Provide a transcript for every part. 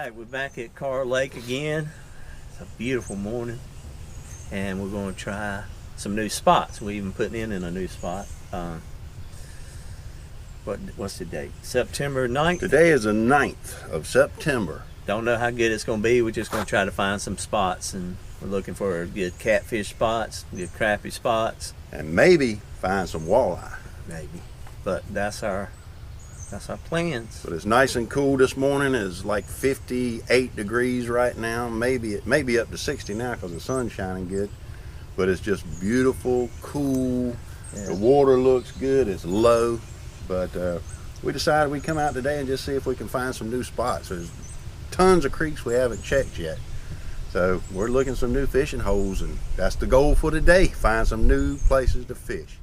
right, we're back at Kerr Lake again. It's a beautiful morning, and we're going to try some new spots. We're even putting in a new spot. What's the date? September 9th? Today is the 9th of September. Don't know how good it's going to be. We're just going to try to find some spots, and we're looking for good catfish spots, good crappie spots. And maybe find some walleye. Maybe. But that's our plans. But it's nice and cool this morning. It's like 58 degrees right now. Maybe it may be up to 60 now because the sun's shining good. But it's just beautiful, cool. Yeah. The water looks good. It's low. But we decided we'd come out today and just see if we can find some new spots. There's tons of creeks we haven't checked yet. So we're looking some new fishing holes, and that's the goal for today. Find some new places to fish.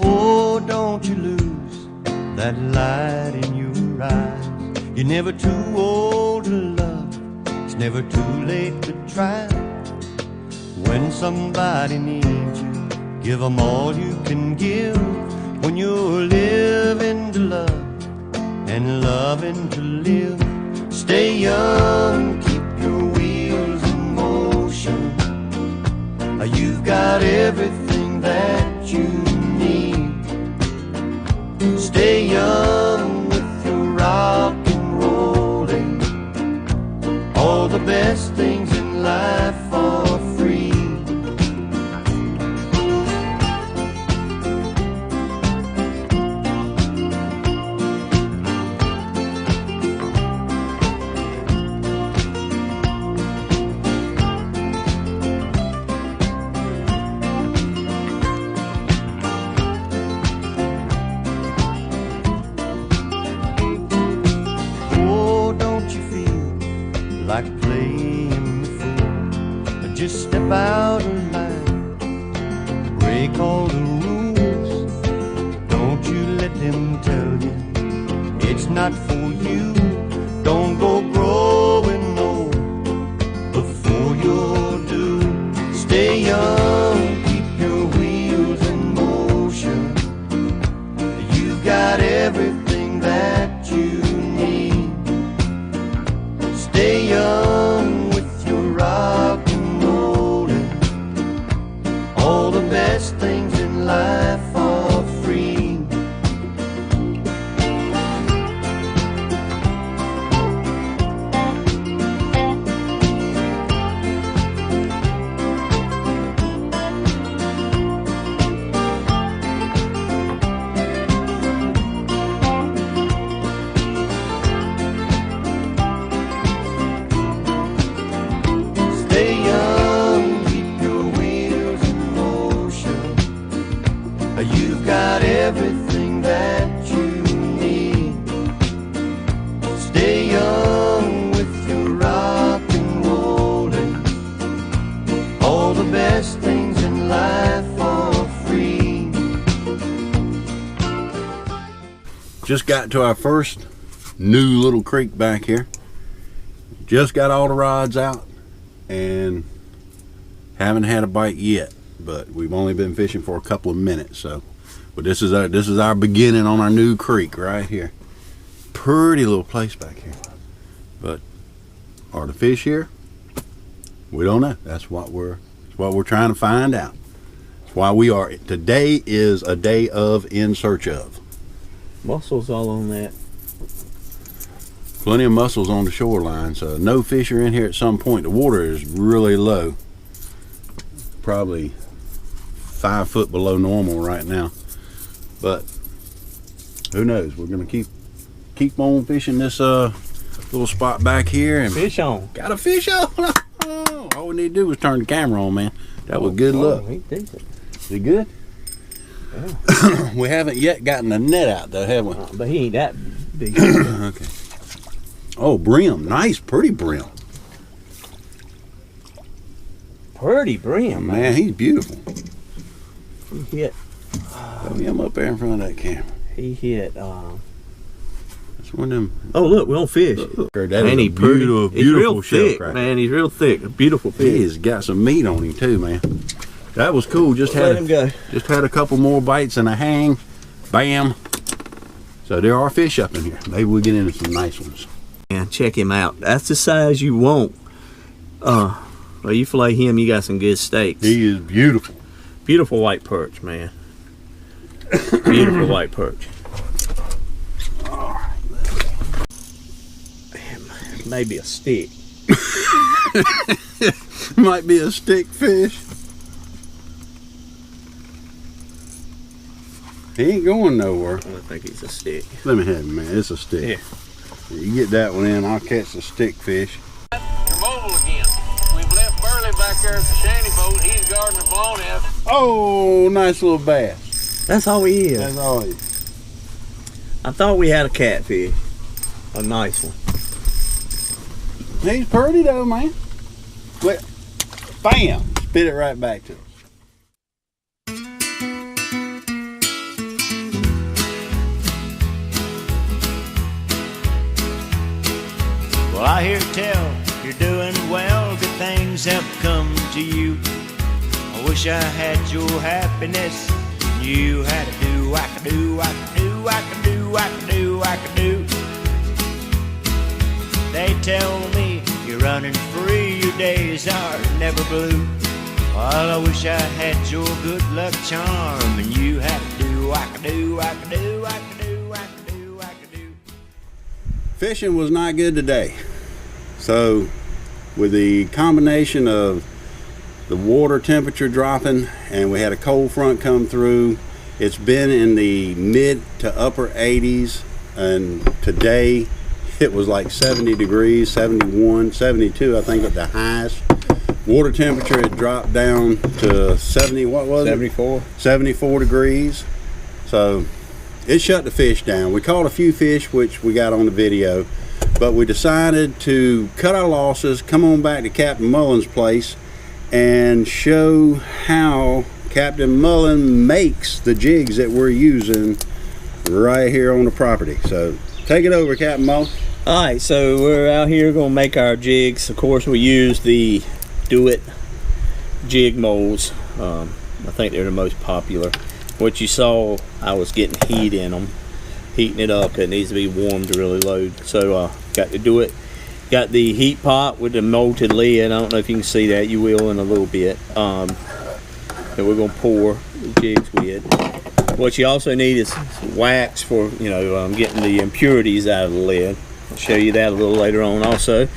Oh, don't you lose that light in your eyes. You're never too old to love. It's never too late to try. When somebody needs you, give them all you can give. When you're living to love and loving to live, stay young, keep your wheels in motion. You've got everything that you need. Stay young with your rock and rolling. All the best things in life are free. Like playing the fool, just step out of line, break all the rules. Don't you let them tell you it's not for you. Don't go growing old before you're due. Stay young, keep your wheels in motion. You've got everything that you need. Stay young with your rock and rolling. All the best things in life are free. Stay young, keep your wheels in motion. You've got everything that you need. Stay young with your rock and rolling. All the best things in life are free. Just got to our first new little creek back here. Just got all the rods out and haven't had a bite yet, but we've only been fishing for a couple of minutes. But this is our beginning on our new creek right here. Pretty little place back here, but are the fish here? We don't know. That's what we're trying to find out. That's why we are. Today is a day of in search of. Mussels all on that. Plenty of mussels on the shoreline, so no fish are in here at some point. The water is really low, probably 5 foot below normal right now, but who knows. We're gonna keep on fishing this little spot back here and Fish on. got a fish on. All we need to do was turn the camera on, man. That was good luck. He decent. Is it good? Yeah. We haven't yet gotten the net out though, have we? But he ain't that big. Okay. Oh, brim. Nice, pretty brim. Pretty brim, Man, he's beautiful. He hit. Put him up there in front of that camera. He hit. That's one of them. Oh look, we on fish. That Man, is he a beautiful, pretty. He's real beautiful shell thick, cracker. man. He's real thick. Beautiful fish. He's got some meat on him too, man. That was cool. Just Let him go. Just had a couple more bites and a hang. Bam. So there are fish up in here. Maybe we'll get into some nice ones. Man, check him out. That's the size you want. Well, you fillet him, you got some good steaks. He is beautiful. Beautiful white perch, man. Beautiful white perch. Maybe a stick. Might be a stick fish. He ain't going nowhere. I think he's a stick. Let me have him, man. It's a stick. Yeah. You get that one in, I'll catch the stick fish. You're mobile again. We've left Burley back there at the shanty boat. He's guarding the blown nest. Oh, nice little bass. That's all he is. That's all he. I thought we had a catfish. A nice one. He's pretty though, man. Look, bam! Spit it right back to us. Well, I hear tell you're doing well, good things have come to you. I wish I had your happiness. You had to do, I could do, I could do, I could do, I could do, I could do. They tell me you're running free, your days are never blue. Well, I wish I had your good luck charm, and you had to do, I could do, I could do, I could do, I could do, I could do. Fishing was not good today. So with the combination of the water temperature dropping and we had a cold front come through, it's been in the mid to upper 80s, and today it was like 70 degrees, 71, 72 I think at the highest. Water temperature had dropped down to 70, what was 74. it? 74 degrees. So it shut the fish down. We caught a few fish, which we got on the video, but we decided to cut our losses, come on back to Captain Mullen's place and show how Captain Mullen makes the jigs that we're using right here on the property. So take it over, Captain Mullen. All right, so we're out here gonna make our jigs. Of course, we use the Do It jig molds. I think they're the most popular. What you saw, I was getting heat in them, heating it up. It needs to be warm to really load. So got to Do It. Got the heat pot with the molted lid. I don't know if you can see that. You will in a little bit. And we're gonna pour the jigs with. What you also need is wax for getting the impurities out of the lid. I'll show you that a little later on. Also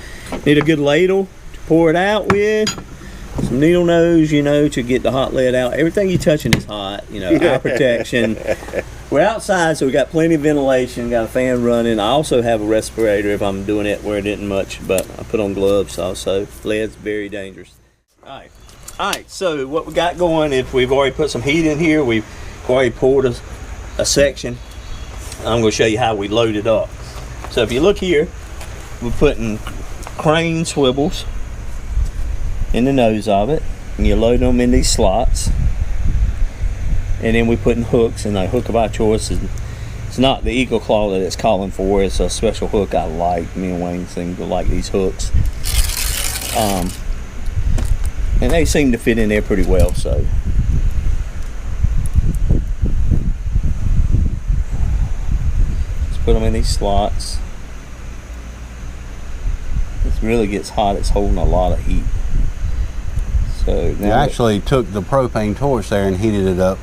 need a good ladle to pour it out with, some needle nose to get the hot lead out. Everything you're touching is hot, eye protection. We're outside, so we got plenty of ventilation, got a fan running. I also have a respirator if I'm doing it where it isn't much, but I put on gloves also. Lead's very dangerous. All right, so what we got going is we've already put some heat in here. We've already poured a section. I'm going to show you how we load it up. So if you look here, we're putting crane swivels in the nose of it, and you load them in these slots. And then we're putting hooks, and the hook of our choice is, it's not the Eagle Claw that it's calling for, it's a special hook I like. Me and Wayne seem to like these hooks. And they seem to fit in there pretty well, so. Just put them in these slots. This really gets hot, it's holding a lot of heat. So now We actually took the propane torch there and heated it up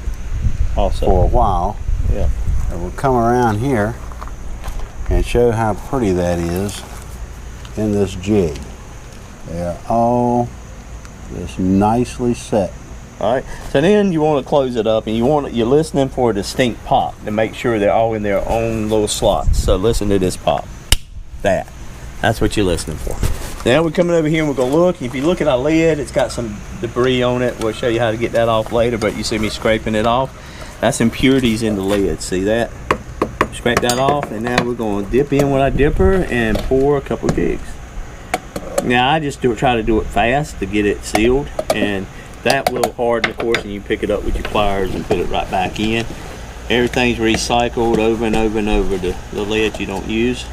also for a while. Yeah. And we'll come around here and show how pretty that is in this jig. They're all just nicely set. All right. So then you want to close it up, and you're listening for a distinct pop to make sure they're all in their own little slots. So listen to this pop. That's what you're listening for. Now we're coming over here and we're gonna look. If you look at our lid, it's got some debris on it. We'll show you how to get that off later, but you see me scraping it off. That's impurities in the lid. See that? Scrape that off, and now we're gonna dip in with our dipper and pour a couple jigs. Now I just try to do it fast to get it sealed, and that will harden, of course, and you pick it up with your pliers and put it right back in. Everything's recycled over and over and over. The lead you don't use.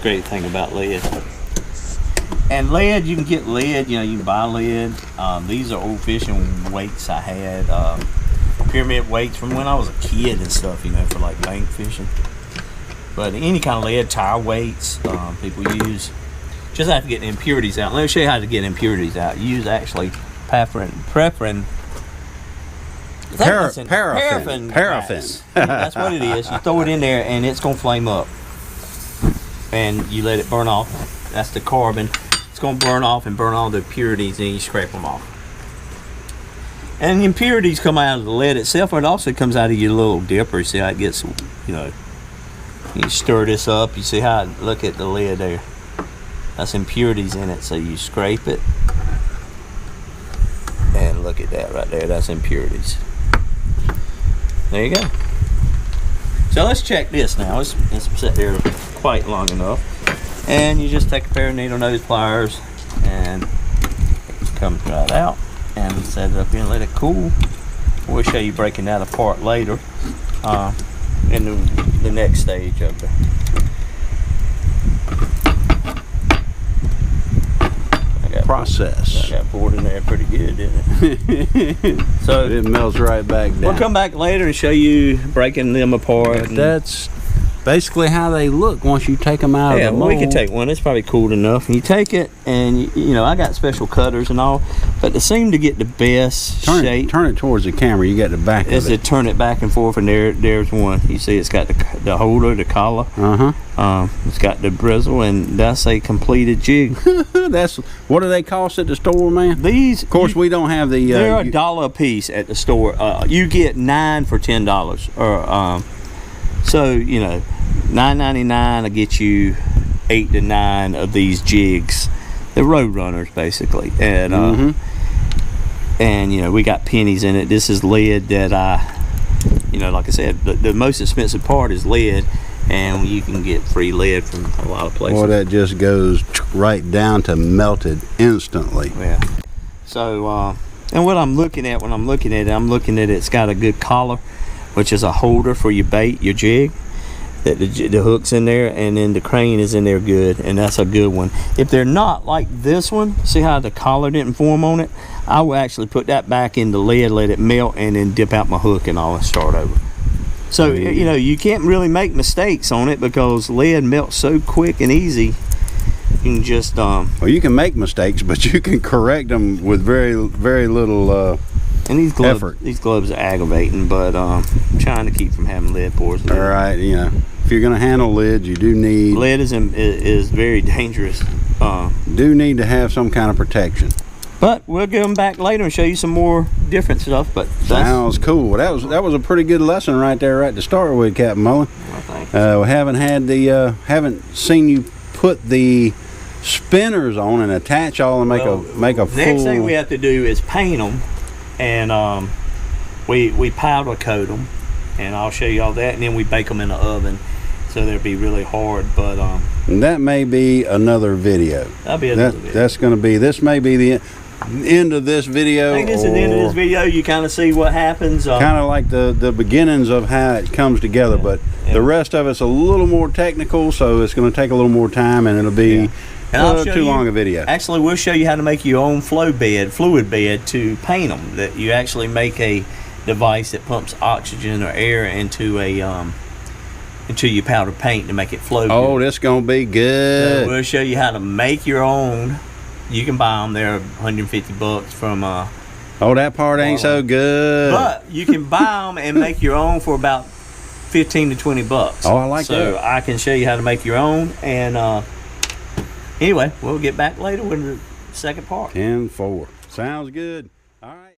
Great thing about lead. And lead, you can get lead, you know, you can buy lead. These are old fishing weights I had. Pyramid weights from when I was a kid and stuff, you know, for like bank fishing. But any kind of lead, tire weights, people use. Just have to get the impurities out. Let me show you how to get impurities out. You use actually paraffin. Paraffin. That's what it is. You throw it in there and it's gonna flame up. And you let it burn off. That's the carbon. It's gonna burn off and burn all the impurities, and you scrape them off. And the impurities come out of the lead itself, but it also comes out of your little dipper. See how it gets, you know, you stir this up. You see how, look at the lid there. That's impurities in it, so you scrape it. And look at that right there, that's impurities. There you go. So let's check this now. It's sit there quite long enough. And you just take a pair of needle nose pliers and come right out and set it up here and let it cool. We'll show you breaking that apart later in the next stage of the process. I got poured in there pretty good, didn't it? So it melts right back down. We'll come back later and show you breaking them apart. That's basically how they look once you take them out of the mold. We can take one. It's probably cool enough. And you take it, and you know, I got special cutters and all, but to seem to get the best shape. Turn it towards the camera. You got the back of it. Is to turn it back and forth, and there's one. You see, it's got the holder, the collar. It's got the bristle, and that's a completed jig. That's what do they cost at the store, man? These, of course, we don't have the. They're $1 a piece at the store. You get 9 for $10, or so you know, $9.99 will get you 8 to 9 of these jigs. They're road runners basically, and and you know, we got pennies in it. This is lead that you know, like I said, the most expensive part is lead, and you can get free lead from a lot of places. Well, that just goes right down to melted instantly. Yeah. So and what I'm looking at when I'm looking at it, it's got a good collar, which is a holder for your bait, your jig. That the hook's in there, and then the crane is in there good, and that's a good one. If they're not like this one, see how the collar didn't form on it? I will actually put that back in the lead, let it melt, and then dip out my hook and all and start over. So you know, you can't really make mistakes on it because lead melts so quick and easy. You can just well, you can make mistakes, but you can correct them with very little and these gloves, effort. These gloves are aggravating, but I'm trying to keep from having lead pores. All right, you know, if you're going to handle lead, you do need lead is very dangerous. Do need to have some kind of protection. But we'll get them back later and show you some more different stuff. But sounds cool. That was a pretty good lesson right there, right to start with, Captain Mullen. Well, thank you. We haven't seen you put the spinners on and attach all and make a full. Next thing we have to do is paint them, and we powder coat them, and I'll show you all that, and then we bake them in the oven, so they'll be really hard. But and that may be another video. That'll be another video. That's going to be. This may be the end of this video. I think this is the end of this video. You kind of see what happens. Kind of like the beginnings of how it comes together, but the rest of it's a little more technical, so it's going to take a little more time, and it'll be too long a video. Actually, we'll show you how to make your own fluid bed to paint them. That you actually make a device that pumps oxygen or air into your powder paint to make it flow. Oh, this gonna be good. So we'll show you how to make your own. You can buy them. They're $150 from. Oh, that part ain't so good. But you can buy them and make your own for about $15 to $20. Oh, I like that. So I can show you how to make your own. And anyway, we'll get back later with the second part. 10-4. Sounds good. All right.